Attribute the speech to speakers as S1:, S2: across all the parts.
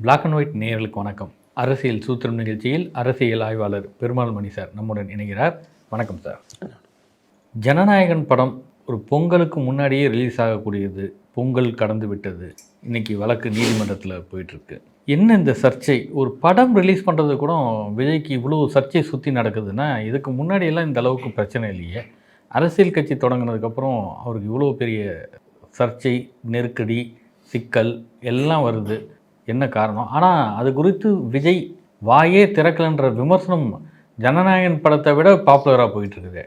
S1: Black and white நேயர்களுக்கு வணக்கம். அரசியல் சூத்திரம் நிகழ்ச்சியில் அரசியல் ஆய்வாளர் பெருமாள் மணி சார் நம்முடன் இணைகிறார். வணக்கம் சார். ஜனநாயகன் படம் ஒரு பொங்கலுக்கு முன்னாடியே ரிலீஸ் ஆகக்கூடியது, பொங்கல் கடந்து விட்டது, இன்னைக்கு வழக்கு நீதிமன்றத்தில் போயிட்டுருக்கு. என்ன இந்த சர்ச்சை? ஒரு படம் ரிலீஸ் பண்ணுறது கூட விஜய்க்கு இவ்வளோ சர்ச்சை சுற்றி நடக்குதுன்னா இதுக்கு முன்னாடியெல்லாம் இந்த அளவுக்கு பிரச்சனை இல்லையே. அரசியல் கட்சி தொடங்கினதுக்கப்புறம் அவருக்கு இவ்வளோ பெரிய சர்ச்சை, நெருக்கடி, சிக்கல் எல்லாம் வருது. என்ன காரணம்? ஆனால் அது குறித்து விஜய் வாயே திறக்கலன்ற விமர்சனம் ஜனநாயகன் படத்தை விட பாப்புலராக போயிட்டுருக்குது.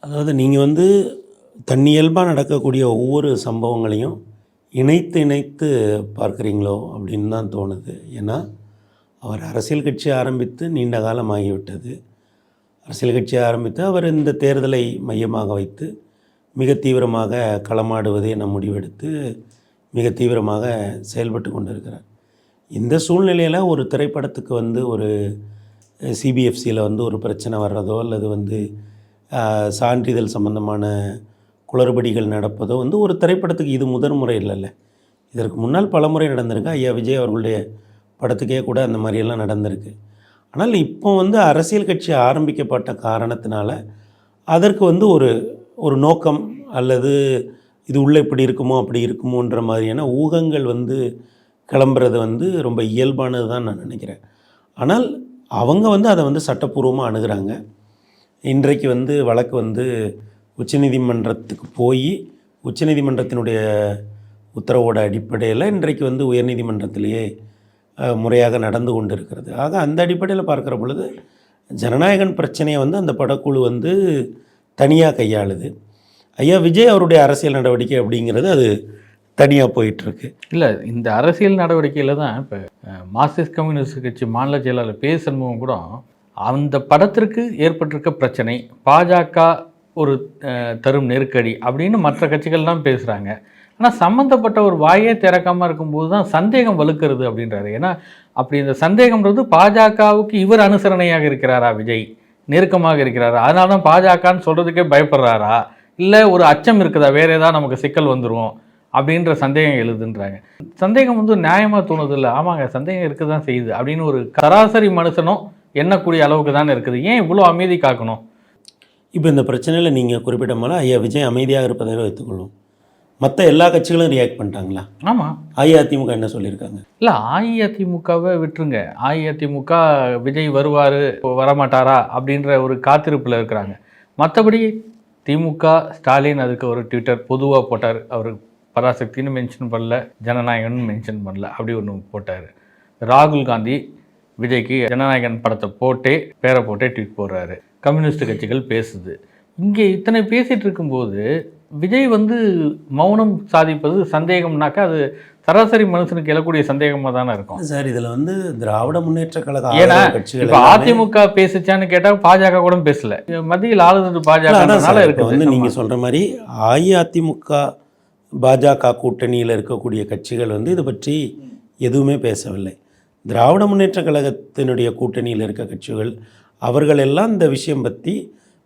S2: அதாவது நீங்கள் தன்னியல்பாக நடக்கக்கூடிய ஒவ்வொரு சம்பவங்களையும் இணைத்து பார்க்குறீங்களோ அப்படின்னு தான் தோணுது. ஏன்னா அவர் அரசியல் கட்சி ஆரம்பித்து நீண்ட காலம் ஆகிவிட்டது. அரசியல் கட்சியை ஆரம்பித்து அவர் இந்த தேர்தலை மையமாக வைத்து மிக தீவிரமாக களமாடுவதே நம் முடிவெடுத்து மிக தீவிரமாக செயல்பட்டு கொண்டிருக்கிறார். இந்த சூழ்நிலையில் ஒரு திரைப்படத்துக்கு ஒரு சிபிஎஃப்சியில் ஒரு பிரச்சனை வர்றதோ அல்லது சான்றிதழ் சம்பந்தமான குளறுபடிகள் நடப்பதோ ஒரு திரைப்படத்துக்கு இது முதன் முறை இல்லைல்ல. இதற்கு முன்னால் பல முறை நடந்திருக்கு. ஐயா விஜய் அவர்களுடைய படத்துக்கே கூட அந்த மாதிரியெல்லாம் நடந்திருக்கு. ஆனால் இப்போ அரசியல் கட்சி ஆரம்பிக்கப்பட்ட காரணத்தினால அதற்கு ஒரு நோக்கம் அல்லது இது உள்ளே இப்படி இருக்குமோ அப்படி இருக்குமோன்ற மாதிரியான ஊகங்கள் கிளம்புறது ரொம்ப இயல்பானது தான் நான் நினைக்கிறேன். ஆனால் அவங்க அதை சட்டப்பூர்வமாக அணுகிறாங்க. இன்றைக்கு வழக்கு உச்சநீதிமன்றத்துக்கு போய் உச்சநீதிமன்றத்தினுடைய உத்தரவோட அடிப்படையில் இன்றைக்கு உயர்நீதிமன்றத்திலேயே முறையாக நடந்து கொண்டு இருக்கிறது. ஆக அந்த அடிப்படையில் பார்க்குற பொழுது ஜனநாயகன் பிரச்சனையை அந்த படக்குழு தனியாக கையாளுது. ஐயா விஜய் அவருடைய அரசியல் நடவடிக்கை அப்படிங்கிறது அது தனியாக போயிட்டுருக்கு.
S1: இல்லை, இந்த அரசியல் நடவடிக்கையில் தான் இப்போ மார்க்சிஸ்ட் கம்யூனிஸ்ட் கட்சி மாநில செயலாளர் பே. சண்முகம் கூட அந்த படத்திற்கு ஏற்பட்டிருக்க பிரச்சனை பாஜக ஒரு தரும் நெருக்கடி அப்படின்னு மற்ற கட்சிகள்லாம் பேசுகிறாங்க. ஆனால் சம்மந்தப்பட்ட ஒரு வாயே திறக்காமல் இருக்கும்போது தான் சந்தேகம் வலுக்கிறது அப்படின்றாரு. ஏன்னா அப்படி இந்த சந்தேகம்ன்றது பாஜகவுக்கு இவர் அனுசரணையாக இருக்கிறாரா, விஜய் நெருக்கமாக இருக்கிறாரா, அதனால தான் பாஜகன்னு சொல்கிறதுக்கே பயப்படுறாரா, இல்லை ஒரு அச்சம் இருக்குதா, வேறு ஏதாவது நமக்கு சிக்கல் வந்துடும் அப்படின்ற சந்தேகம் எழுதுன்றாங்க. சந்தேகம் நியாயமாக தோணுது இல்லை. ஆமாங்க, சந்தேகம் இருக்க தான் செய்யுது அப்படின்னு ஒரு சராசரி மனுஷனும் எண்ணக்கூடிய அளவுக்கு தானே இருக்குது. ஏன் இவ்வளோ அமைதி காக்கணும்?
S2: இப்போ இந்த பிரச்சனையில் நீங்கள் குறிப்பிட்ட போல ஐயா விஜய் அமைதியாக இருப்பதாக வைத்துக்கொள்ளும். மற்ற எல்லா கட்சிகளும் ரியாக்ட் பண்ணிட்டாங்களா?
S1: ஆமாம்.
S2: அஇஅதிமுக என்ன சொல்லியிருக்காங்க?
S1: இல்லை, அஇஅதிமுகவை விட்டுருங்க. அஇஅதிமுக விஜய் வருவார் வரமாட்டாரா அப்படின்ற ஒரு காத்திருப்பில் இருக்கிறாங்க. மற்றபடி திமுக ஸ்டாலின் அதுக்கு ஒரு ட்விட்டர் பொதுவாக போட்டார். அவர் பராசக்தின்னு மென்ஷன் பண்ணல, ஜனநாயகன் மென்ஷன் பண்ணல, அப்படி ஒன்று போட்டார். ராகுல் காந்தி விஜய்க்கு ஜனநாயகன் படத்தை போட்டே பேரை போட்டே ட்வீட் போடுறாரு. கம்யூனிஸ்ட் கட்சிகள் பேசுது. இங்கே இத்தனை பேசிகிட்டு இருக்கும்போது விஜய் மௌனம் சாதிப்பது சந்தேகம்னாக்கா அது சராசரி மனுஷனுக்கு எழக்கூடிய சந்தேகமாக தானே இருக்கும்
S2: சார். இதில் திராவிட முன்னேற்ற கழக
S1: ஏன்னா இப்போ அதிமுக பேசுச்சான்னு கேட்டால் பாஜக கூட பேசல. மத்தியில் ஆளுநர் பாஜக
S2: இருக்கு. நீங்கள் சொல்கிற மாதிரி அஇஅதிமுக பாஜக கூட்டணியில் இருக்கக்கூடிய கட்சிகள் இதை பற்றி எதுவுமே பேசவில்லை. திராவிட முன்னேற்ற கழகத்தினுடைய கூட்டணியில் இருக்க கட்சிகள் அவர்கள் எல்லாம் இந்த விஷயம் பற்றி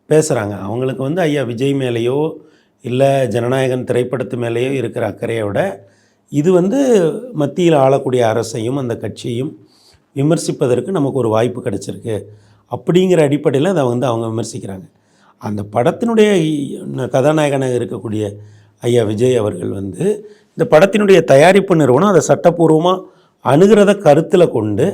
S2: பேசுகிறாங்க. அவங்களுக்கு ஐயா விஜய் மேலேயோ இல்லை ஜனநாயகன் திரைப்படத்து மேலேயோ இருக்கிற அக்கறையை விட இது மத்தியில் ஆளக்கூடிய அரசையும் அந்த கட்சியையும் விமர்சிப்பதற்கு நமக்கு ஒரு வாய்ப்பு கிடச்சிருக்கு அப்படிங்கிற அடிப்படையில் அதை அவங்க விமர்சிக்கிறாங்க. அந்த படத்தினுடைய கதாநாயகனாக இருக்கக்கூடிய ஐயா விஜய் அவர்கள் இந்த படத்தினுடைய தயாரிப்பு நிறுவனம் அதை சட்டப்பூர்வமாக அணுகிறத கருத்தில் கொண்டு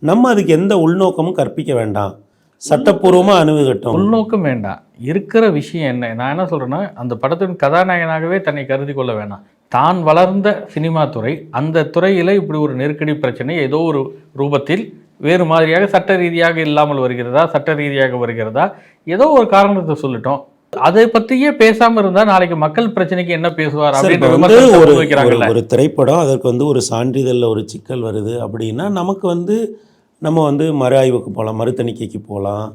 S2: நம்ம அதுக்கு எந்த உள்நோக்கமும் கற்பிக்க வேண்டாம், சட்டப்பூர்வமாக அணுகட்டும்.
S1: உள்நோக்கம் வேண்டாம். இருக்கிற விஷயம் என்ன, நான் என்ன சொல்கிறேன்னா, அந்த படத்தின் கதாநாயகனாகவே தன்னை கருதி கொள்ள வேண்டாம். தான் வளர்ந்த சினிமா துறை, அந்த துறையில் இப்படி ஒரு நெருக்கடி பிரச்சனை ஏதோ ஒரு ரூபத்தில் வேறு மாதிரியாக சட்ட ரீதியாக இல்லாமல் வருகிறதா, சட்ட ரீதியாக வருகிறதா, ஏதோ ஒரு காரணத்தை சொல்லிட்டோம். அதை பற்றியே பேசாமல் இருந்தால் நாளைக்கு மக்கள் பிரச்சனைக்கு என்ன பேசுவார்
S2: அப்படின்ற ஒரு திரைப்படம் அதற்கு ஒரு சான்றிதழில் ஒரு சிக்கல் வருது அப்படின்னா நமக்கு நம்ம மறு ஆய்வுக்கு போகலாம், மறுதணிக்கைக்கு போகலாம்,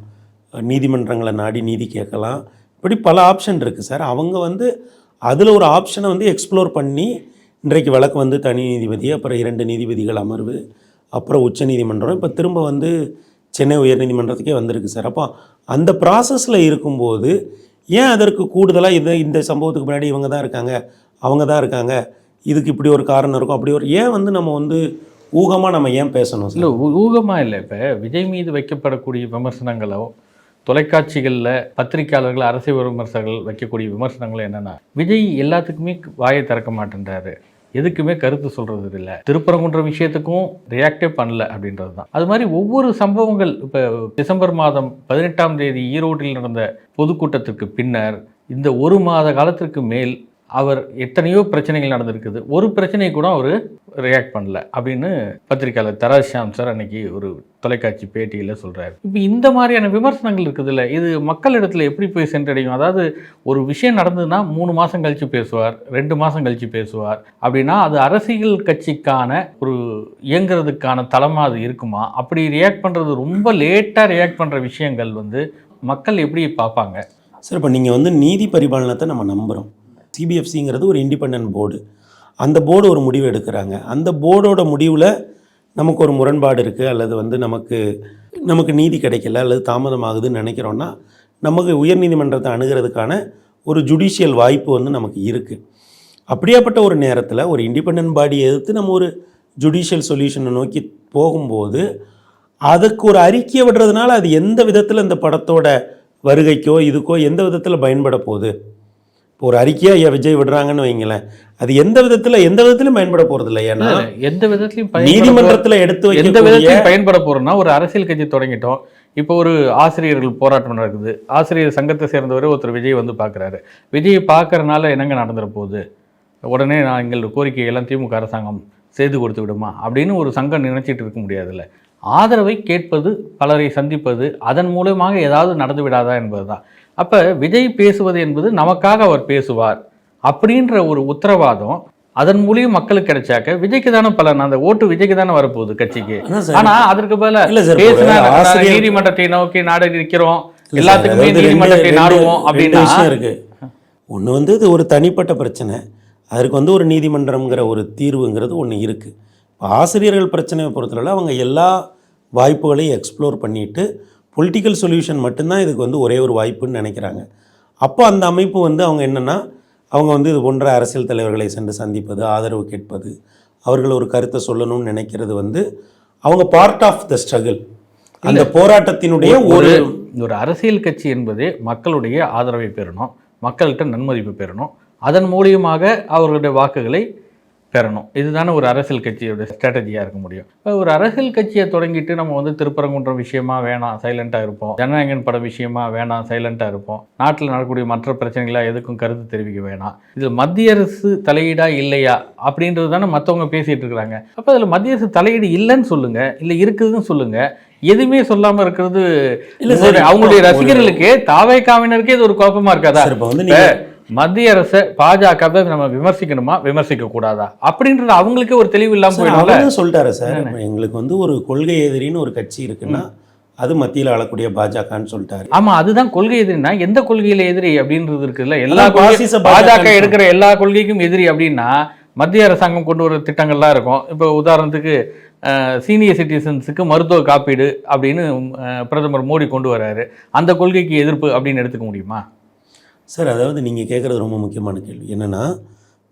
S2: நீதிமன்றங்களை நாடி நீதி கேட்கலாம். இப்படி பல ஆப்ஷன் இருக்குது சார். அவங்க அதில் ஒரு ஆப்ஷனை எக்ஸ்ப்ளோர் பண்ணி இன்றைக்கு வழக்கு தனி நீதிபதி, அப்புறம் 2 நீதிபதிகள் அமர்வு, அப்புறம் உச்ச நீதிமன்றம், இப்போ திரும்ப சென்னை உயர்நீதிமன்றத்துக்கே வந்திருக்கு சார். அப்போ அந்த ப்ராசஸில் இருக்கும்போது ஏன் அதற்கு கூடுதலாக இந்த சம்பவத்துக்கு முன்னாடி இவங்க தான் இருக்காங்க, அவங்க தான் இருக்காங்க, இதுக்கு இப்படி ஒரு காரணம் இருக்கும், அப்படி ஒரு ஏன் நம்ம ஊகமாக நம்ம ஏன் பேசணும் சார்?
S1: இல்லை ஊகமாக இல்லை. இப்போ விஜய் மீது வைக்கப்படக்கூடிய விமர்சனங்களோ, தொலைக்காட்சிகளில் பத்திரிகையாளர்கள், அரசியல் விமர்சகர்கள் வைக்கக்கூடிய விமர்சனங்களும் என்னென்னா, விஜய் எல்லாத்துக்குமே வாயை திறக்க மாட்டேன்றாரு, எதுக்குமே கருத்து சொல்கிறது இல்லை, திருப்பரங்குன்ற விஷயத்துக்கும் ரியாக்டே பண்ணல அப்படின்றது தான். அது மாதிரி ஒவ்வொரு சம்பவங்கள், இப்போ டிசம்பர் மாதம் 18ஆம் தேதி ஈரோட்டில் நடந்த பொதுக்கூட்டத்திற்கு பின்னர் இந்த 1 மாத காலத்திற்கு மேல் அவர் எத்தனையோ பிரச்சனைகள் நடந்திருக்குது, ஒரு பிரச்சனை கூட அவர் ரியாக்ட் பண்ணல அப்படின்னு பத்திரிகையாளர் தராஷியாம் சார் அன்னைக்கு ஒரு தொலைக்காட்சி பேட்டியில் சொல்கிறார். இப்போ இந்த மாதிரியான விமர்சனங்கள் இருக்குதுல்ல, இது மக்களிடத்தில் எப்படி போய் சென்றடையும்? அதாவது ஒரு விஷயம் நடந்ததுன்னா 3 மாதம் கழித்து பேசுவார், 2 மாதம் கழித்து பேசுவார். அப்படின்னா அது அரசியல் கட்சிக்கான ஒரு இயங்குறதுக்கான தளமாக அது இருக்குமா? அப்படி ரியாக்ட் பண்ணுறது, ரொம்ப லேட்டாக ரியாக்ட் பண்ணுற விஷயங்கள் மக்கள் எப்படி பார்ப்பாங்க
S2: சார்? இப்போ நீங்கள் நீதி பரிபாலனத்தை நம்ம நம்புகிறோம். சிபிஎஃப்சிங்கிறது ஒரு இண்டிபெண்ட் போர்டு. அந்த போர்டு ஒரு முடிவு எடுக்கிறாங்க. அந்த போர்டோட முடிவில் நமக்கு ஒரு முரண்பாடு இருக்குது, அல்லது நமக்கு நீதி கிடைக்கல அல்லது தாமதமாகுதுன்னு நினைக்கிறோன்னா நமக்கு உயர்நீதிமன்றத்தை அணுகிறதுக்கான ஒரு ஜுடிஷியல் வாய்ப்பு நமக்கு இருக்குது. அப்படியாப்பட்ட ஒரு நேரத்தில் ஒரு இண்டிபெண்ட் பாடியை எதிர்த்து நம்ம ஒரு ஜுடிஷியல் சொல்யூஷனை நோக்கி போகும்போது அதுக்கு ஒரு அறிக்கையை விடுறதுனால அது எந்த விதத்தில் இந்த படத்தோட வருகைக்கோ இதுக்கோ எந்த விதத்தில் பயன்பட போகுது? ஒரு அறிக்கையாக விஜய் விடுறாங்கன்னு வைங்களேன், அது எந்த விதத்திலும் பயன்பட போகிறது இல்லை. ஏன்னா
S1: எந்த விதத்திலையும்
S2: நீதிமன்றத்தில் எடுத்து
S1: எந்த விதத்திலையும் பயன்பட போகிறோம்னா, ஒரு அரசியல் கட்சி தொடங்கிட்டோம். இப்போ ஒரு ஆசிரியர்கள் போராட்டம் நடக்குது, ஆசிரியர் சங்கத்தை சேர்ந்தவர் ஒருத்தர் விஜய் பார்க்குறாரு. விஜயை பார்க்கறதுனால என்னங்க நடந்துட போகுது, உடனே நான் எங்களோட கோரிக்கையெல்லாம் திமுக அரசாங்கம் செய்து கொடுத்து விடுமா அப்படின்னு ஒரு சங்கம் நினைச்சிட்டு இருக்க முடியாதுல்ல. ஆதரவை கேட்பது, பலரை சந்திப்பது, அதன் மூலமாக ஏதாவது நடந்து விடாதா என்பது தான். அப்போ விஜய் பேசுவது என்பது நமக்காக அவர் பேசுவார் அப்படின்ற ஒரு உத்தரவாதம் அதன் மூலியம் மக்களுக்கு கிடைச்சாக்க விஜய்க்கு தானே பலன், அந்த ஓட்டு விஜய்க்கு தானே வரப்போகுது கட்சிக்கு. ஆனா அதற்கு பதிலாக நீதிமன்றத்தை நோக்கி நாடு இருக்கிறோம், எல்லாத்துக்குமே நீதிமன்றத்தை நாடுவோம் அப்படின்னா
S2: இருக்கு. ஒன்று இது ஒரு தனிப்பட்ட பிரச்சனை, அதற்கு ஒரு நீதிமன்றம்ங்கிற ஒரு தீர்வுங்கிறது ஒன்று இருக்குது. ஆசிரியர்கள் பிரச்சனையை பொறுத்தவரை அவங்க எல்லா வாய்ப்புகளையும் எக்ஸ்ப்ளோர் பண்ணிவிட்டு பொலிட்டிக்கல் சொல்யூஷன் மட்டும்தான் இதுக்கு ஒரே ஒரு வாய்ப்புன்னு நினைக்கிறாங்க. அப்போ அந்த அமைப்பு அவங்க என்னென்னா, அவங்க இது போன்ற அரசியல் தலைவர்களை சென்று சந்திப்பது, ஆதரவு கேட்பது, அவர்கள் ஒரு கருத்தை சொல்லணும்னு நினைக்கிறது அவங்க பார்ட் ஆஃப் த ஸ்ட்ரகிள், அந்த போராட்டத்தினுடைய
S1: ஒரு அரசியல் கட்சி என்பதே மக்களுடைய ஆதரவை பெறணும், மக்கள்கிட்ட நன்மதிப்பு பெறணும், அதன் மூலியமாக அவர்களுடைய வாக்குகளை பெறணும். இதுதானே ஒரு அரசியல் கட்சியோட ஸ்ட்ராட்டஜியாக இருக்க முடியும். இப்போ ஒரு அரசியல் கட்சியை தொடங்கிட்டு நம்ம திருப்பரங்குன்ற விஷயமா வேணாம் சைலண்ட்டாக இருப்போம், ஜனநாயகன் பட விஷயமா வேணாம் சைலண்ட்டாக இருப்போம், நாட்டில் நடக்கக்கூடிய மற்ற பிரச்சனைகளாக எதுக்கும் கருத்து தெரிவிக்க வேணாம், இதில் மத்திய அரசு தலையீடா இல்லையா அப்படின்றது தானே மற்றவங்க பேசிகிட்டு இருக்கிறாங்க. அப்போ அதில் மத்திய அரசு தலையீடு இல்லைன்னு சொல்லுங்கள், இல்லை இருக்குதுன்னு சொல்லுங்கள். எதுவுமே சொல்லாமல் இருக்கிறது அவங்களுடைய ரசிகர்களுக்கு, தாவேக்காவினருக்கே இது ஒரு குழப்பமாக இருக்காதா? மத்திய அரசை பாஜகவை நம்ம விமர்சிக்கணுமா விமர்சிக்க கூடாதா அப்படின்றது அவங்களுக்கே ஒரு தெளிவு இல்லாமல் போயிடும்.
S2: சொல்லிட்டாரு சார், எங்களுக்கு ஒரு கொள்கை எதிரின்னு ஒரு கட்சி இருக்குன்னா அது மத்தியில் ஆளக்கூடிய பாஜகன்னு சொல்லிட்டாரு.
S1: ஆமா, அதுதான் கொள்கை எதிரினா எந்த கொள்கையில எதிரி அப்படின்றது இருக்குல்ல. எல்லா பாஜக எடுக்கிற எல்லா கொள்கைக்கும் எதிரி அப்படின்னா மத்திய அரசாங்கம் கொண்டு வர திட்டங்கள்லாம் இருக்கும். இப்போ உதாரணத்துக்கு சீனியர் சிட்டிசன்ஸுக்கு மருத்துவ காப்பீடு அப்படின்னு பிரதமர் மோடி கொண்டு வர்றாரு, அந்த கொள்கைக்கு எதிர்ப்பு அப்படின்னு எடுத்துக்க முடியுமா
S2: சார்? அதாவது நீங்கள் கேட்குறது ரொம்ப முக்கியமான கேள்வி. என்னென்னா,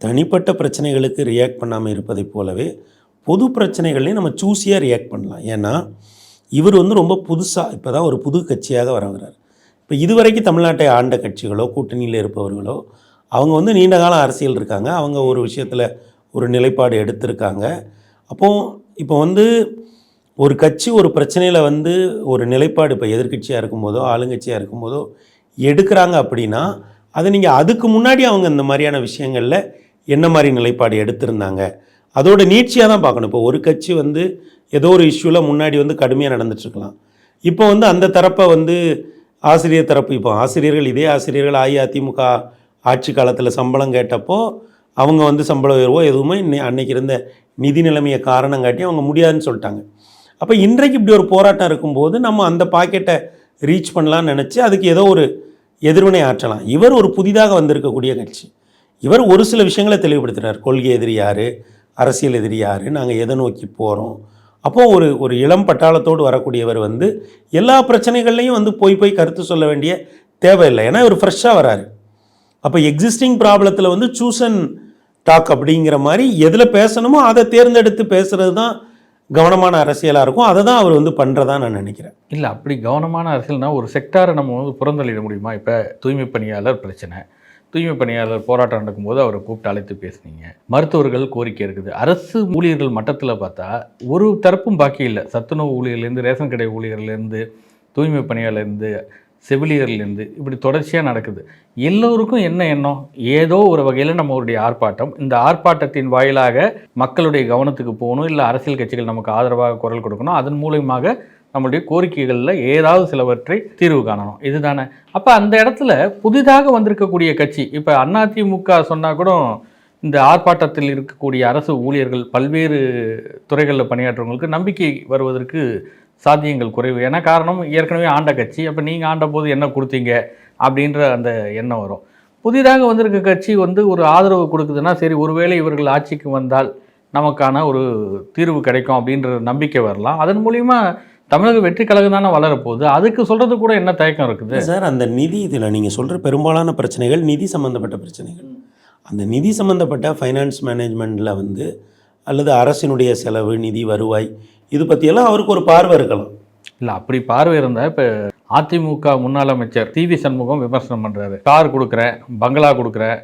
S2: தனிப்பட்ட பிரச்சனைகளுக்கு ரியாக்ட் பண்ணாமல் இருப்பதை போலவே பொது பிரச்சனைகள்லையும் நம்ம சூஸியாக ரியாக்ட் பண்ணலாம். ஏன்னா இவர் ரொம்ப புதுசாக இப்போ தான் ஒரு புது கட்சியாக வரவங்கிறார். இப்போ இதுவரைக்கும் தமிழ்நாட்டை ஆண்ட கட்சிகளோ கூட்டணியில் இருப்பவர்களோ அவங்க நீண்ட காலம் அரசியல் இருக்காங்க, அவங்க ஒரு விஷயத்தில் ஒரு நிலைப்பாடு எடுத்திருக்காங்க. அப்போது இப்போ ஒரு கட்சி ஒரு பிரச்சனையில் ஒரு நிலைப்பாடு இப்போ எதிர்கட்சியாக இருக்கும்போதோ ஆளுங்கட்சியாக இருக்கும்போதோ எடுக்கிறாங்க அப்படின்னா அதை நீங்கள் அதுக்கு முன்னாடி அவங்க இந்த மாதிரியான விஷயங்களில் என்ன மாதிரி நிலைப்பாடு எடுத்திருந்தாங்க அதோட நீட்சியாக தான் பார்க்கணும். இப்போ ஒரு கட்சி ஏதோ ஒரு இஷ்யூவில் முன்னாடி கடுமையாக நடந்துட்டுருக்கலாம். இப்போ அந்த தரப்பை ஆசிரியர் தரப்பு, இப்போ ஆசிரியர்கள் இதே ஆசிரியர்கள் அஇஅதிமுக ஆட்சி காலத்தில் சம்பளம் கேட்டப்போ அவங்க சம்பள உயர்வோ எதுவுமே அன்னைக்கு இருந்த நிதி நிலைமையை காரணம் காட்டி அவங்க முடியாதுன்னு சொல்லிட்டாங்க. அப்போ இன்றைக்கு இப்படி ஒரு போராட்டம் இருக்கும்போது நம்ம அந்த பாக்கெட்டை ரீச் பண்ணலான்னு நினச்சி அதுக்கு ஏதோ ஒரு எதிர்வினை ஆற்றலாம். இவர் ஒரு புதிதாக வந்திருக்கக்கூடிய கட்சி, இவர் ஒரு சில விஷயங்களை தெளிவுபடுத்துகிறார். கொள்கை எதிரி யார், அரசியல் எதிரி யார், நாங்கள் எதை நோக்கி போகிறோம். அப்போது ஒரு இளம் பட்டாளத்தோடு வரக்கூடியவர் எல்லா பிரச்சனைகள்லையும் போய் கருத்து சொல்ல வேண்டிய தேவையில்லை. ஏன்னா இவர் ஃப்ரெஷ்ஷாக வராரு. அப்போ எக்ஸிஸ்டிங் ப்ராப்ளத்தில் சூஸ் அண்ட் டாக் அப்படிங்கிற மாதிரி எதில் பேசணுமோ அதை தேர்ந்தெடுத்து பேசுகிறது தான் கவனமான அரசியலாக இருக்கும். அதை தான் அவர் வந்து பண்ணுறதா நான் நினைக்கிறேன்.
S1: இல்லை, அப்படி கவனமான அரசியல்னா ஒரு செக்டாரை நம்ம வந்து புறந்தள்ளிட முடியுமா? இப்போ தூய்மை பணியாளர் பிரச்சனை, தூய்மை பணியாளர் போராட்டம் நடக்கும்போது அவரை கூப்பிட்டு அழைத்து பேசுனீங்க. மருத்துவர்கள் கோரிக்கை இருக்குது. அரசு ஊழியர்கள் மட்டத்தில் பார்த்தா ஒரு தரப்பும் பாக்கி இல்லை. சத்துணவு ஊழியர்லேருந்து, ரேஷன் கடை ஊழியர்லேருந்து, தூய்மை பணியாளர்லேருந்து, செவிலியர்லேருந்து, இப்படி தொடர்ச்சியாக நடக்குது. எல்லோருக்கும் என்ன எண்ணம்? ஏதோ ஒரு வகையில் நம்மளுடைய ஆர்ப்பாட்டம், இந்த ஆர்ப்பாட்டத்தின் வாயிலாக மக்களுடைய கவனத்துக்கு போகணும், இல்லை அரசியல் கட்சிகள் நமக்கு ஆதரவாக குரல் கொடுக்கணும், அதன் மூலயமாக நம்மளுடைய கோரிக்கைகளில் ஏதாவது சிலவற்றை தீர்வு காணணும். இதுதானே. அப்போ அந்த இடத்துல புதிதாக வந்திருக்கக்கூடிய கட்சி, இப்போ அதிமுக சொன்னால் கூட இந்த ஆர்ப்பாட்டத்தில் இருக்கக்கூடிய அரசு ஊழியர்கள், பல்வேறு துறைகளில் பணியாற்றவங்களுக்கு நம்பிக்கை வருவதற்கு சாத்தியங்கள் குறைவு. ஏன்னா காரணம், ஏற்கனவே ஆண்ட கட்சி, அப்போ நீங்கள் ஆண்ட போது என்ன கொடுத்தீங்க அப்படின்ற அந்த எண்ணம் வரும். புதிதாக வந்திருக்க கட்சி வந்து ஒரு ஆதரவு கொடுக்குதுன்னா, சரி ஒருவேளை இவர்கள் ஆட்சிக்கு வந்தால் நமக்கான ஒரு தீர்வு கிடைக்கும் அப்படின்ற நம்பிக்கை வரலாம். அதன் மூலிமா தமிழக வெற்றி கழகம் தானே வளரப்போகுது. அதுக்கு சொல்கிறது கூட என்ன தயக்கம் இருக்குது
S2: சார்? அந்த நிதி இதில் நீங்கள் சொல்கிற பெரும்பாலான பிரச்சனைகள் நிதி சம்மந்தப்பட்ட பிரச்சனைகள். அந்த நிதி சம்மந்தப்பட்ட ஃபைனான்ஸ் மேனேஜ்மெண்ட்டில் வந்து, அல்லது அரசினுடைய செலவு, நிதி வருவாய், இது பற்றியெல்லாம் அவருக்கு ஒரு பார்வை இருக்கலாம்.
S1: இல்லை, அப்படி பார்வை இருந்தால் இப்போ அதிமுக முன்னாள் அமைச்சர் டிவி சண்முகம் விமர்சனம் பண்ணுறாரு. கார் கொடுக்குறேன், பங்களா கொடுக்குறேன்,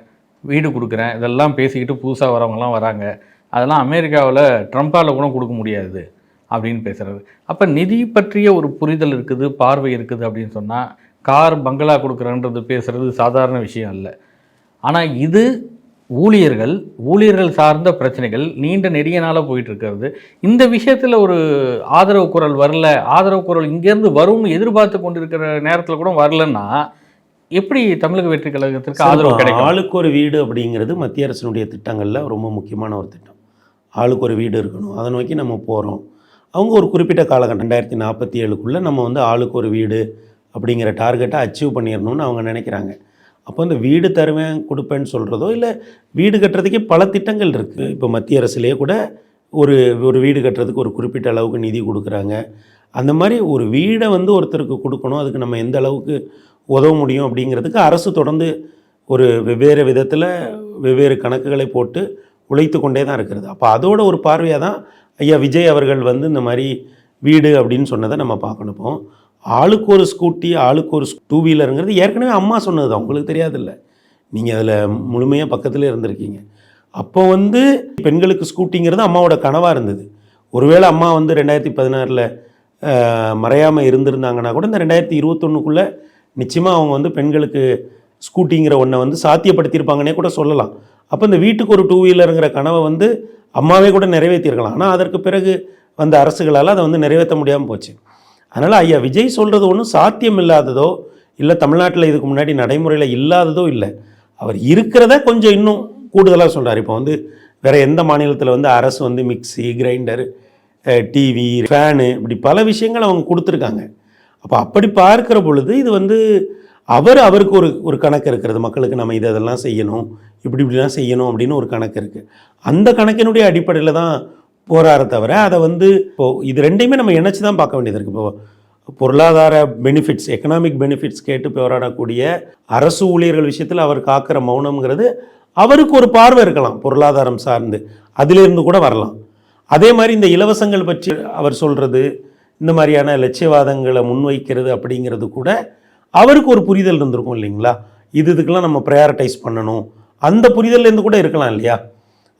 S1: வீடு கொடுக்குறேன், இதெல்லாம் பேசிக்கிட்டு புதுசாக வரவங்கலாம் வராங்க, அதெல்லாம் அமெரிக்காவில் ட்ரம்ப்பால் கூட கொடுக்க முடியாது அப்படின்னு பேசுகிறாரு. அப்போ நிதி பற்றிய ஒரு புரிதல் இருக்குது, பார்வை இருக்குது அப்படின்னு சொன்னால் கார் பங்களா கொடுக்குறேன்றது பேசுகிறது சாதாரண விஷயம் இல்லை. ஆனால் இது ஊழியர்கள் சார்ந்த பிரச்சனைகள் நீண்ட நெடிய நாளாக போயிட்டு இருக்கிறது. இந்த விஷயத்தில் ஒரு ஆதரவு குரல் வரல, ஆதரவு குரல் இங்கேருந்து வரும்னு எதிர்பார்த்து கொண்டிருக்கிற நேரத்தில் கூட வரலன்னா எப்படி தமிழக வெற்றி கழகத்திற்கு ஆதரவு கிடைக்கும்?
S2: ஆளுக்கு ஒரு வீடு அப்படிங்கிறது மத்திய அரசினுடைய திட்டங்களில் ரொம்ப முக்கியமான ஒரு திட்டம். ஆளுக்கு ஒரு வீடு இருக்கணும், அதை நோக்கி நம்ம போகிறோம். அவங்க ஒரு குறிப்பிட்ட காலகட்டம் 2047க்குள்ளே நம்ம வந்து ஆளுக்கு ஒரு வீடு அப்படிங்கிற டார்கெட்டை அச்சீவ் பண்ணிடணும்னு அவங்க நினைக்கிறாங்க. அப்போ இந்த வீடு தருவேன் கொடுப்பேன்னு சொல்கிறதோ, இல்லை வீடு கட்டுறதுக்கே பல திட்டங்கள் இருக்குது. இப்போ மத்திய அரசுலேயே கூட ஒரு வீடு கட்டுறதுக்கு ஒரு குறிப்பிட்ட அளவுக்கு நிதி கொடுக்குறாங்க. அந்த மாதிரி ஒரு வீடை வந்து ஒருத்தருக்கு கொடுக்கணும், அதுக்கு நம்ம எந்த அளவுக்கு உதவ முடியும் அப்படிங்கிறதுக்கு அரசு தொடர்ந்து ஒரு வெவ்வேறு விதத்தில் வெவ்வேறு கணக்குகளை போட்டு உழைத்து கொண்டே தான் இருக்கிறது. அப்போ அதோட ஒரு பார்வையாக தான் ஐயா விஜய் அவர்கள் வந்து இந்த மாதிரி வீடு அப்படின்னு சொன்னதை நம்ம பார்க்கணும். இப்போ ஆளுக்கு ஒரு ஸ்கூட்டி, ஆளுக்கு ஒரு டூ வீலருங்கிறது ஏற்கனவே அம்மா சொன்னது தான், உங்களுக்கு தெரியாதில்ல. நீங்கள் அதில் முழுமையாக பக்கத்தில் இருந்திருக்கீங்க. அப்போ வந்து பெண்களுக்கு ஸ்கூட்டிங்கிறது அம்மாவோட கனவாக இருந்தது. ஒருவேளை அம்மா வந்து 2016 மறையாமல் இருந்திருந்தாங்கன்னா கூட இந்த 2021க்குள்ளே நிச்சயமாக அவங்க வந்து பெண்களுக்கு ஸ்கூட்டிங்கிற ஒன்றை வந்து சாத்தியப்படுத்தியிருப்பாங்கன்னே கூட சொல்லலாம். அப்போ இந்த வீட்டுக்கு ஒரு டூ வீலருங்கிற கனவை வந்து அம்மாவே கூட நிறைவேற்றியிருக்கலாம். ஆனால் அதற்கு பிறகு வந்த அரசுகளால் அதை வந்து நிறைவேற்ற முடியாமல் போச்சு. அதனால் ஐயா விஜய் சொல்கிறது ஒன்றும் சாத்தியம் இல்லாததோ, இல்லை தமிழ்நாட்டில் இதுக்கு முன்னாடி நடைமுறையில் இல்லாததோ இல்லை. அவர் இருக்கிறத கொஞ்சம் இன்னும் கூடுதலாக சொல்கிறார். இப்போ வந்து வேறு எந்த மாநிலத்தில் வந்து அரசு வந்து மிக்சி, கிரைண்டர், டிவி, ஃபேனு, இப்படி பல விஷயங்கள் அவங்க கொடுத்துருக்காங்க. அப்போ அப்படி பார்க்குற பொழுது இது வந்து அவருக்கு ஒரு கணக்கு இருக்கிறது. மக்களுக்கு நம்ம இதெல்லாம் செய்யணும், இப்படிலாம் செய்யணும் அப்படின்னு ஒரு கணக்கு இருக்குது. அந்த கணக்கினுடைய அடிப்படையில் தான் போராட தவிர அதை வந்து இப்போது இது ரெண்டையுமே நம்ம இணைச்சி தான் பார்க்க வேண்டியது இருக்குது. இப்போது பொருளாதார பெனிஃபிட்ஸ், எக்கனாமிக் பெனிஃபிட்ஸ் கேட்டு போராடக்கூடிய அரசு ஊழியர்கள் விஷயத்தில் அவர் காக்கிற மௌனம்ங்கிறது அவருக்கு ஒரு பார்வை இருக்கலாம், பொருளாதாரம் சார்ந்து அதிலிருந்து கூட வரலாம். அதே மாதிரி இந்த இலவசங்கள் பற்றி அவர் சொல்கிறது, இந்த மாதிரியான லட்சியவாதங்களை முன்வைக்கிறது அப்படிங்கிறது கூட அவருக்கு ஒரு புரிதல் இருந்திருக்கும் இல்லைங்களா? இதுக்கெல்லாம் நம்ம ப்ரையாரிட்டைஸ் பண்ணணும், அந்த புரிதல்லேருந்து கூட இருக்கலாம் இல்லையா?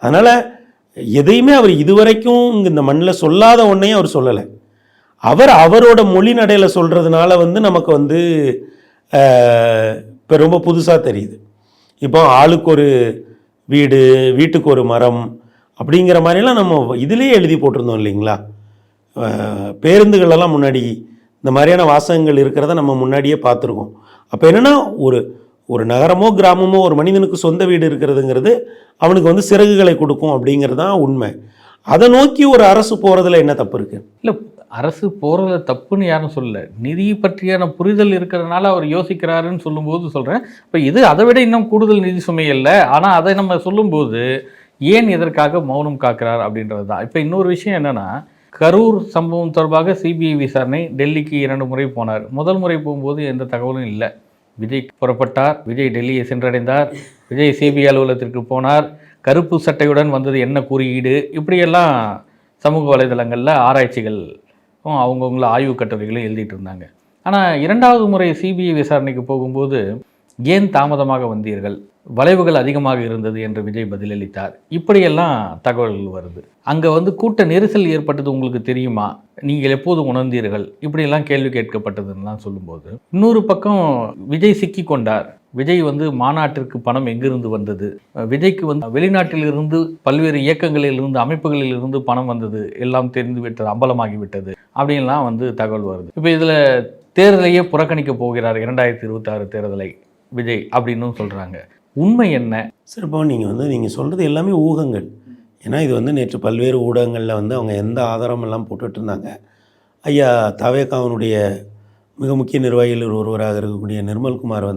S2: அதனால் எதையுமே அவர் இதுவரைக்கும் இந்த மண்ணில் சொல்லாத ஒன்றையும் அவர் சொல்லலை. அவரோட மொழி நடையில் சொல்கிறதுனால வந்து நமக்கு வந்து இப்போ ரொம்ப புதுசாக தெரியுது. இப்போ ஆளுக்கு ஒரு வீடு, வீட்டுக்கு ஒரு மரம் அப்படிங்கிற மாதிரிலாம் நம்ம இதிலேயே எழுதி போட்டிருந்தோம் இல்லைங்களா? பேருந்துகளெல்லாம் முன்னாடி இந்த மாதிரியான வாசகங்கள் இருக்கிறத நம்ம முன்னாடியே பார்த்துருக்கோம். அப்போ என்னென்னா ஒரு நகரமோ கிராமமோ ஒரு மனிதனுக்கு சொந்த வீடு இருக்கிறதுங்கிறது அவனுக்கு வந்து சிறகுகளை கொடுக்கும் அப்படிங்கிறது தான் உண்மை. அதை நோக்கி ஒரு அரசு போகிறதுல என்ன தப்பு இருக்குது?
S1: இல்லை, அரசு போகிறதுல தப்புன்னு யாரும் சொல்லலை. நிதி பற்றியான புரிதல் இருக்கிறதுனால அவர் யோசிக்கிறாருன்னு சொல்லும்போது சொல்கிறேன். இப்போ இது அதை விட இன்னும் கூடுதல் நிதி சுமை இல்லை. ஆனால் அதை நம்ம சொல்லும்போது ஏன் இதற்காக மௌனம் காக்கிறார் அப்படின்றது தான். இப்போ இன்னொரு விஷயம் என்னென்னா, கரூர் சம்பவம் தொடர்பாக சிபிஐ விசாரணை டெல்லிக்கு 2 முறை போனார். முதல் முறை போகும்போது எந்த தகவலும் இல்லை. விஜய் புறப்பட்டார், விஜய் டெல்லியை சென்றடைந்தார், விஜய் சிபிஐ அலுவலகத்திற்கு போனார், கருப்பு சட்டையுடன் வந்தது என்ன குறியீடு, இப்படியெல்லாம் சமூக வலைதளங்களில் ஆராய்ச்சிகள் அவங்கவுங்கள ஆய்வு கட்டுரைகளும் எழுதிட்டு இருந்தாங்க. ஆனால் 2வது முறை சிபிஐ விசாரணைக்கு போகும்போது ஏன் தாமதமாக வந்தீர்கள், வளைவுகள் அதிகமாக இருந்தது என்று விஜய் பதிலளித்தார். இப்படியெல்லாம் தகவல்கள் வருது. அங்கே கூட்ட நெரிசல் ஏற்பட்டது உங்களுக்கு தெரியுமா, நீங்கள் எப்போது உணர்ந்தீர்கள், இப்படியெல்லாம் கேள்வி கேட்கப்பட்டதுன்னெலாம் சொல்லும்போது, இன்னொரு பக்கம் விஜய் சிக்கி கொண்டார். விஜய் மாநாட்டிற்கு பணம் எங்கிருந்து வந்தது, விஜய்க்கு வெளிநாட்டிலிருந்து பல்வேறு இயக்கங்களிலிருந்து அமைப்புகளிலிருந்து பணம் வந்தது, எல்லாம் தெரிந்து விட்டது, அம்பலமாகிவிட்டது அப்படின்லாம் தகவல் வருது. இப்போ இதில் தேர்தலையே புறக்கணிக்க போகிறார் 2026 தேர்தலை விஜய் அப்படின்னு சொல்கிறாங்க. உண்மை என்ன
S2: சார்? இப்போ நீங்கள் சொல்கிறது எல்லாமே ஊகங்கள். ஏன்னா இது நேற்று பல்வேறு ஊடகங்களில் அவங்க எந்த ஆதாரமெல்லாம் போட்டுட்டு இருந்தாங்க. ஐயா தவேகாவினுடைய மிக முக்கிய நிர்வாகிகள் ஒருவராக இருக்கக்கூடிய நிர்மல்குமார்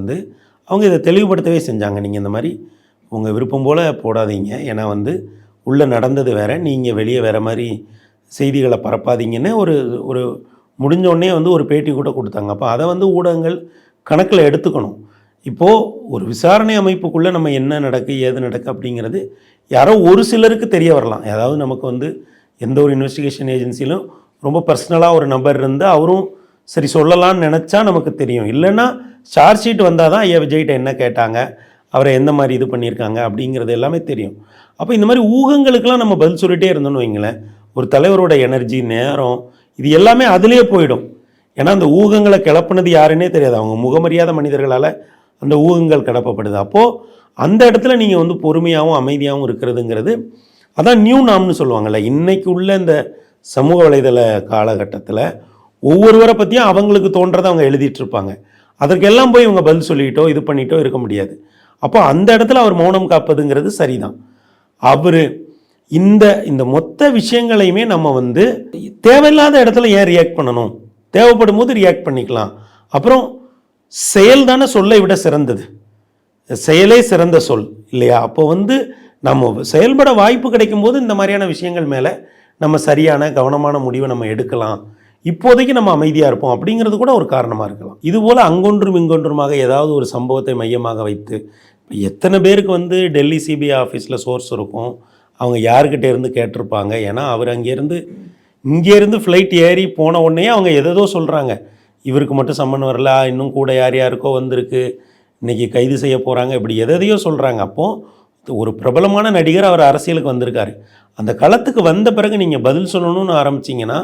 S2: அவங்க இதை தெளிவுபடுத்தவே செஞ்சாங்க. நீங்கள் இந்த மாதிரி உங்கள் விருப்பம் போல் போடாதீங்க, ஏன்னா உள்ளே நடந்தது வேறு, நீங்கள் வெளியே வேறு மாதிரி செய்திகளை பரப்பாதீங்கன்னு ஒரு முடிஞ்சோடனே ஒரு பேட்டி கூட கொடுத்தாங்க. அப்போ அதை ஊடகங்கள் கணக்கில் எடுத்துக்கணும். இப்போது ஒரு விசாரணை அமைப்புக்குள்ளே நம்ம என்ன நடக்கு ஏது நடக்கு அப்படிங்கிறது யாரோ ஒரு சிலருக்கு தெரிய வரலாம். அதாவது நமக்கு எந்த ஒரு இன்வெஸ்டிகேஷன் ஏஜென்சியிலும் ரொம்ப பர்சனலாக ஒரு நபர் இருந்து அவரும் சரி சொல்லலான்னு நினச்சா நமக்கு தெரியும். இல்லைன்னா சார்ஜ் ஷீட் வந்தால் தான் ஐயா விஜய்கிட்ட என்ன கேட்டாங்க, அவரை எந்த மாதிரி இது பண்ணியிருக்காங்க அப்படிங்கிறது எல்லாமே தெரியும். அப்போ இந்த மாதிரி ஊகங்களுக்கெல்லாம் நம்ம பதில் சொல்லிகிட்டே இருந்தோன்னு வைங்களேன், ஒரு தலைவரோட எனர்ஜி, நேரம், இது எல்லாமே அதிலே போயிடும். ஏன்னா அந்த ஊகங்களை கிளப்புனது யாருன்னே தெரியாது. அவங்க முகமறியாத மனிதர்களால் அந்த ஊகங்கள் கிளப்பப்படுது. அப்போது அந்த இடத்துல நீங்கள் பொறுமையாகவும் அமைதியாகவும் இருக்கிறதுங்கிறது அதான் நியூ நாம்னு சொல்லுவாங்கள்ல. இன்றைக்கு உள்ள இந்த சமூக வலைதள காலகட்டத்தில் ஒவ்வொருவரை பற்றியும் அவங்களுக்கு தோன்றதை அவங்க எழுதிட்டுருப்பாங்க. அதற்கெல்லாம் போய் இவங்க பதில் சொல்லிக்கிட்டோ இது பண்ணிட்டோ இருக்க முடியாது. அப்போ அந்த இடத்துல அவர் மௌனம் காப்பதுங்கிறது சரிதான். அவர் இந்த மொத்த விஷயங்களையுமே நம்ம தேவையில்லாத இடத்துல ஏன் ரியாக்ட் பண்ணணும், தேவைப்படும் போது ரியாக்ட் பண்ணிக்கலாம். அப்புறம் செயல் தானே சொல்லை விட சிறந்தது, செயலே சிறந்த சொல் இல்லையா? அப்போ நம்ம செயல்பட வாய்ப்பு கிடைக்கும் போது இந்த மாதிரியான விஷயங்கள் மேலே நம்ம சரியான கவனமான முடிவை நம்ம எடுக்கலாம். இப்போதைக்கு நம்ம அமைதியாக இருப்போம் அப்படிங்கிறது கூட ஒரு காரணமாக இருக்கலாம். இதுபோல் அங்கொன்றும் இங்கொன்றுமாக ஏதாவது ஒரு சம்பவத்தை மையமாக வைத்து எத்தனை பேருக்கு டெல்லி சிபிஐ ஆஃபீஸில் சோர்ஸ் இருக்கும், அவங்க யாருக்கிட்ட இருந்து கேட்டிருப்பாங்க. ஏன்னா அவர் இங்கேருந்து ஃப்ளைட் ஏறி போன உடனே அவங்க எதோ சொல்கிறாங்க, இவருக்கு மட்டும் சம்மன் வரல, இன்னும் கூட யாருக்கோ வந்திருக்கு, இன்றைக்கி கைது செய்ய போகிறாங்க, இப்படி எதையோ சொல்கிறாங்க. அப்போது ஒரு பிரபலமான நடிகர் அவர் அரசியலுக்கு வந்திருக்காரு. அந்த களத்துக்கு வந்த பிறகு நீங்கள் பதில் சொல்லணும்னு ஆரம்பிச்சிங்கன்னா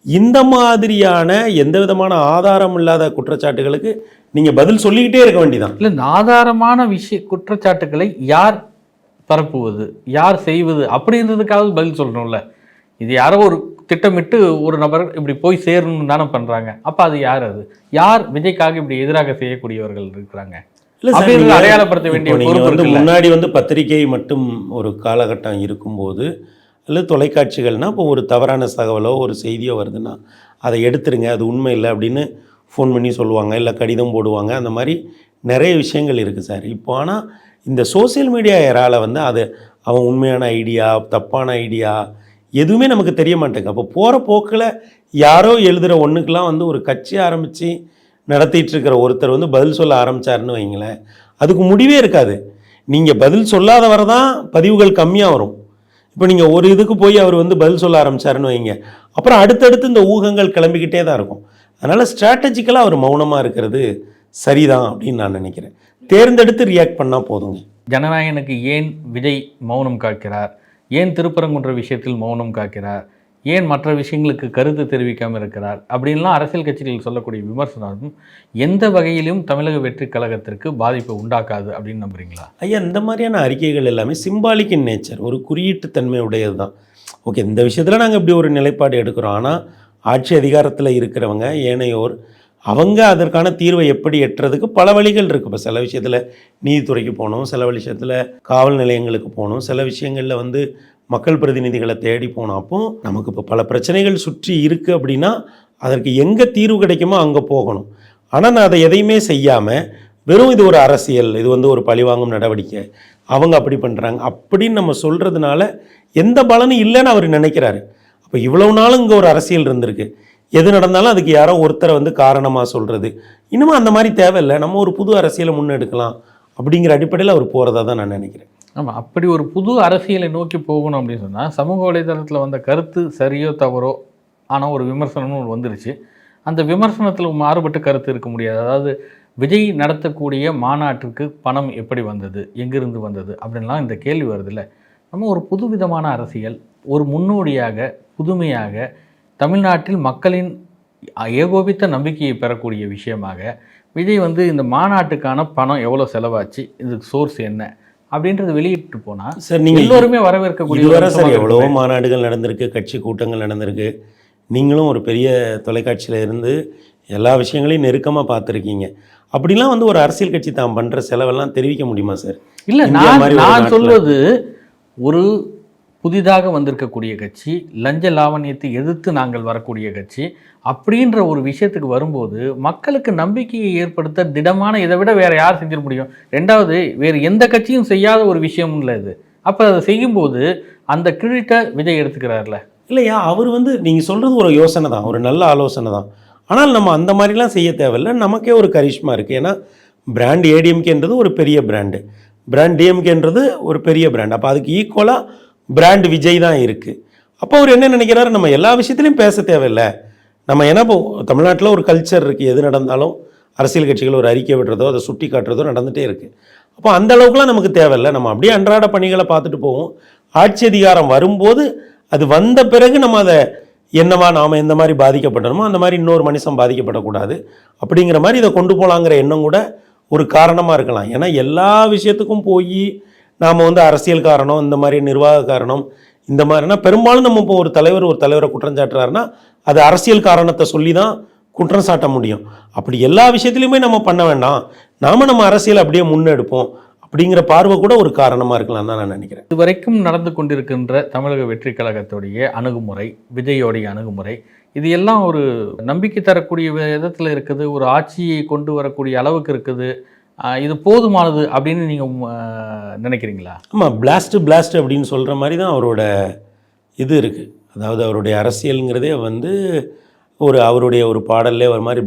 S2: இந்த மாதிரியான எந்த விதமான ஆதாரம் இல்லாத குற்றச்சாட்டுகளுக்கு நீங்கள் பதில் சொல்லிக்கிட்டே இருக்க வேண்டியதான்.
S1: இல்லை, இந்த ஆதாரமான குற்றச்சாட்டுகளை யார் பரப்புவது, யார் செய்வது அப்படின்றதுக்காக பதில் சொல்லணும்ல. இது யாரோ ஒரு திட்டமிட்டு ஒரு நபர் இப்படி போய் சேரணும்னு தானே பண்ணுறாங்க. அப்போ அது யார், அது யார் விஜய்க்காக இப்படி எதிராக செய்யக்கூடியவர்கள் இருக்கிறாங்க அடையாளப்படுத்த வேண்டிய
S2: முன்னாடி பத்திரிகை மட்டும் ஒரு காலகட்டம் இருக்கும்போது அல்லது தொலைக்காட்சிகள்னால் இப்போ ஒரு தவறான தகவலோ ஒரு செய்தியோ வருதுன்னா அதை எடுத்துருங்க, அது உண்மை இல்லை அப்படின்னு ஃபோன் பண்ணி சொல்லுவாங்க, இல்லை கடிதம் போடுவாங்க. அந்த மாதிரி நிறைய விஷயங்கள் இருக்குது சார். இப்போ ஆனால் இந்த சோசியல் மீடியா ஏரால அது அவன் உண்மையான ஐடியா தப்பான ஐடியா எதுவுமே நமக்கு தெரிய மாட்டேங்குது. அப்போ போகிற போக்கில் யாரோ எழுதுகிற ஒன்றுக்கெலாம் ஒரு கட்சி ஆரம்பித்து நடத்திட்டு இருக்கிற ஒருத்தர் பதில் சொல்ல ஆரம்பித்தாருன்னு வைங்களேன், அதுக்கு முடிவே இருக்காது. நீங்கள் பதில் சொல்லாத வர தான் பதிவுகள் கம்மியாக வரும். இப்போ நீங்கள் ஒரு இதுக்கு போய் அவர் பதில் சொல்ல ஆரம்பித்தாருன்னு வைங்க, அப்புறம் அடுத்தடுத்து இந்த ஊகங்கள் கிளம்பிக்கிட்டே தான் இருக்கும். அதனால் ஸ்ட்ராட்டஜிக்கலாக அவர் மௌனமாக இருக்கிறது சரிதான் அப்படின்னு நான் நினைக்கிறேன். தேர்ந்தெடுத்து ரியாக்ட் பண்ணால் போதுங்க.
S1: ஜனநாயகனுக்கு ஏன் விஜய் மௌனம் காக்கிறார், ஏன் திருப்பரங்குன்ற விஷயத்தில் மௌனம் காக்கிறார், ஏன் மற்ற விஷயங்களுக்கு கருத்து தெரிவிக்காமல் இருக்கிறார் அப்படின்லாம் அரசியல் கட்சிகள் சொல்லக்கூடிய விமர்சனம் எந்த வகையிலும் தமிழக வெற்றி கழகத்திற்கு பாதிப்பை உண்டாக்காது அப்படின்னு நம்புறீங்களா?
S2: ஐயா, இந்த மாதிரியான அறிக்கைகள் எல்லாமே சிம்பாலிக் இன் நேச்சர், ஒரு குறியீட்டு தன்மை உடையது தான். ஓகே, இந்த விஷயத்தில் நாங்கள் இப்படி ஒரு நிலைப்பாடு எடுக்கிறோம். ஆனால் ஆட்சி அதிகாரத்தில் இருக்கிறவங்க ஏனையோர் அவங்க அதற்கான தீர்வை எப்படி எட்டுறதுக்கு பல வழிகள் இருக்குது. இப்போ சில விஷயத்தில் நீதித்துறைக்கு போகணும், சில விஷயத்தில் காவல் நிலையங்களுக்கு போகணும், சில விஷயங்களில் மக்கள் பிரதிநிதிகளை தேடி போனோம். அப்போது நமக்கு இப்போ பல பிரச்சனைகள் சுற்றி இருக்குது அப்படின்னா அதற்கு எங்கே தீர்வு கிடைக்குமோ அங்கே போகணும். ஆனால் நான் அதை எதையுமே செய்யாமல் வெறும் இது ஒரு அரசியல், இது ஒரு பழிவாங்கும் நடவடிக்கை, அவங்க அப்படி பண்ணுறாங்க அப்படின்னு நம்ம சொல்கிறதுனால எந்த பலனும் இல்லைன்னு அவர் நினைக்கிறாரு. அப்போ இவ்வளவு நாளும் இங்கே ஒரு அரசியல் இருந்திருக்கு, எது நடந்தாலும் அதுக்கு யாரோ ஒருத்தரை காரணமாக சொல்கிறது, இன்னும் அந்த மாதிரி தேவையில்லை, நம்ம ஒரு புது அரசியலை முன்னெடுக்கலாம் அப்படிங்கிற அடிப்படையில் அவர் போகிறதா தான் நான் நினைக்கிறேன்.
S1: ஆமாம், அப்படி ஒரு புது அரசியலை நோக்கி போகணும் அப்படின்னு சொன்னால் சமூக வலைதளத்தில் வந்த கருத்து சரியோ தவறோ ஆனால் ஒரு விமர்சனம்னு ஒன்று வந்துருச்சு. அந்த விமர்சனத்தில் மாறுபட்ட கருத்து இருக்க முடியாது. அதாவது விஜய் நடத்தக்கூடிய மாநாட்டிற்கு பணம் எப்படி வந்தது, எங்கிருந்து வந்தது அப்படின்லாம் இந்த கேள்வி வருதில்ல. நம்ம ஒரு புதுவிதமான அரசியல், ஒரு முன்னோடியாக புதுமையாக தமிழ்நாட்டில் மக்களின் ஏகோபித்த நம்பிக்கையை பெறக்கூடிய விஷயமாக விஜய் இந்த மாநாட்டுக்கான பணம் எவ்வளோ செலவாச்சு, இதுக்கு சோர்ஸ் என்ன அப்படின்றது வெளியிட்டு போனால்
S2: சார் நீங்கள்
S1: எல்லோருமே வரவேற்கக்கூடிய
S2: இதுவரை சார் எவ்வளவோ மாநாடுகள் நடந்திருக்கு, கட்சி கூட்டங்கள் நடந்திருக்கு. நீங்களும் ஒரு பெரிய தொலைக்காட்சியில் இருந்து எல்லா விஷயங்களையும் நெருக்கமாக பார்த்துருக்கீங்க. அப்படிலாம் ஒரு அரசியல் கட்சி தான் பண்ணுற செலவெல்லாம் தெரிவிக்க முடியுமா சார்?
S1: இல்லை, நான் சொல்வது ஒரு புதிதாக வந்திருக்கக்கூடிய கட்சி, லஞ்ச லாவணியத்தை எதிர்த்து நாங்கள் வரக்கூடிய கட்சி அப்படின்ற ஒரு விஷயத்துக்கு வரும்போது மக்களுக்கு நம்பிக்கையை ஏற்படுத்த திடமான இதை விட வேறு யார் செஞ்சிட முடியும்? ரெண்டாவது, வேறு எந்த கட்சியும் செய்யாத ஒரு விஷயம் இல்லை இது. அப்போ அதை செய்யும்போது அந்த கிரெடிட்டை விஜய் எடுத்துக்கிறார்ல.
S2: இல்லையா, அவர் நீங்கள் சொல்கிறது ஒரு யோசனை தான், ஒரு நல்ல ஆலோசனை தான். ஆனால் நம்ம அந்த மாதிரிலாம் செய்ய தேவையில்லை. நமக்கே ஒரு கரிஷ்மா இருக்குது. ஏன்னா பிராண்ட் ஏடிஎம்கேன்றது ஒரு பெரிய பிராண்டு, பிராண்ட் டிஎம்கேன்றது ஒரு பெரிய பிராண்ட். அப்போ அதுக்கு ஈக்குவலாக பிராண்ட் விஜய் தான் இருக்குது. அப்போ அவர் என்ன நினைக்கிறாரு, நம்ம எல்லா விஷயத்துலையும் பேச தேவையில்லை. நம்ம என்ன இப்போ தமிழ்நாட்டில் ஒரு கல்ச்சர் இருக்குது, எது நடந்தாலும் அரசியல் கட்சிகள் ஒரு அறிக்கை விடுறதோ அதை சுட்டி காட்டுறதோ நடந்துகிட்டே இருக்குது. அப்போ அந்த அளவுக்குலாம் நமக்கு தேவையில்லை. நம்ம அப்படியே அன்றாட பணிகளை பார்த்துட்டு போவோம். ஆட்சி அதிகாரம் வரும்போது அது வந்த பிறகு நம்ம அதை என்னவா நாம் எந்த மாதிரி பாதிக்கப்படணுமோ அந்த மாதிரி இன்னொரு மனுஷன் பாதிக்கப்படக்கூடாது அப்படிங்கிற மாதிரி இதை கொண்டு போகலாங்கிற எண்ணம் கூட ஒரு காரணமாக இருக்கலாம். ஏன்னா எல்லா விஷயத்துக்கும் போய் நாம் அரசியல் காரணம், இந்த மாதிரி நிர்வாக காரணம், இந்த மாதிரினா பெரும்பாலும் நம்ம இப்போ ஒரு தலைவரை குற்றம் சாட்டுறாருன்னா அது அரசியல் காரணத்தை சொல்லி தான் குற்றம் சாட்ட முடியும். அப்படி எல்லா விஷயத்துலையுமே நம்ம பண்ண வேண்டாம், நம்ம அரசியல் அப்படியே முன்னெடுப்போம் அப்படிங்கிற பார்வை கூட ஒரு காரணமாக இருக்கலாம் தான் நான் நினைக்கிறேன்.
S1: இதுவரைக்கும் நடந்து கொண்டிருக்கின்ற தமிழக வெற்றி கழகத்துடைய அணுகுமுறை, விஜயோடைய அணுகுமுறை, இது எல்லாம் ஒரு நம்பிக்கை தரக்கூடிய விதத்தில் இருக்குது, ஒரு ஆட்சியை கொண்டு வரக்கூடிய அளவுக்கு இருக்குது. இது போதுமானது அப்படின்னு நீங்கள் நினைக்கிறீங்களா?
S2: ஆமாம், பிளாஸ்ட் அப்படின்னு சொல்கிற மாதிரி தான் அவரோட இது இருக்குது. அதாவது அவருடைய அரசியலுங்கிறதே அவருடைய ஒரு பாடல்லே ஒரு மாதிரி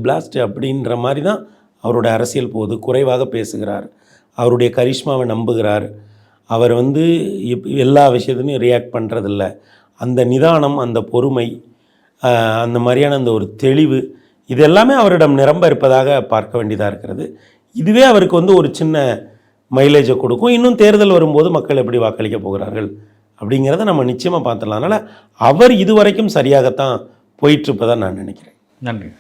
S2: பிளாஸ்ட் அப்படின்ற மாதிரி தான் அவரோட அரசியல் போகுது. குறைவாக பேசுகிறார், அவருடைய கரிஷ்மாவை நம்புகிறார், அவர் எல்லா விஷயத்துலையும் ரியாக்ட் பண்ணுறதில்ல. அந்த நிதானம், அந்த பொறுமை, அந்த மாதிரியான அந்த ஒரு தெளிவு, இது எல்லாமே அவரிடம் நிரம்ப இருப்பதாக பார்க்க வேண்டியதாக இருக்கிறது. இதுவே அவருக்கு ஒரு சின்ன மைலேஜை கொடுக்கும். இன்னும் தேர்தல் வரும்போது மக்கள் எப்படி வாக்களிக்க போகிறார்கள் அப்படிங்கிறத நம்ம நிச்சயமாக பார்த்துடலாம். அதனால் அவர் இதுவரைக்கும் சரியாகத்தான் போயிட்டுருப்பதாக நான் நினைக்கிறேன்.
S1: நன்றி.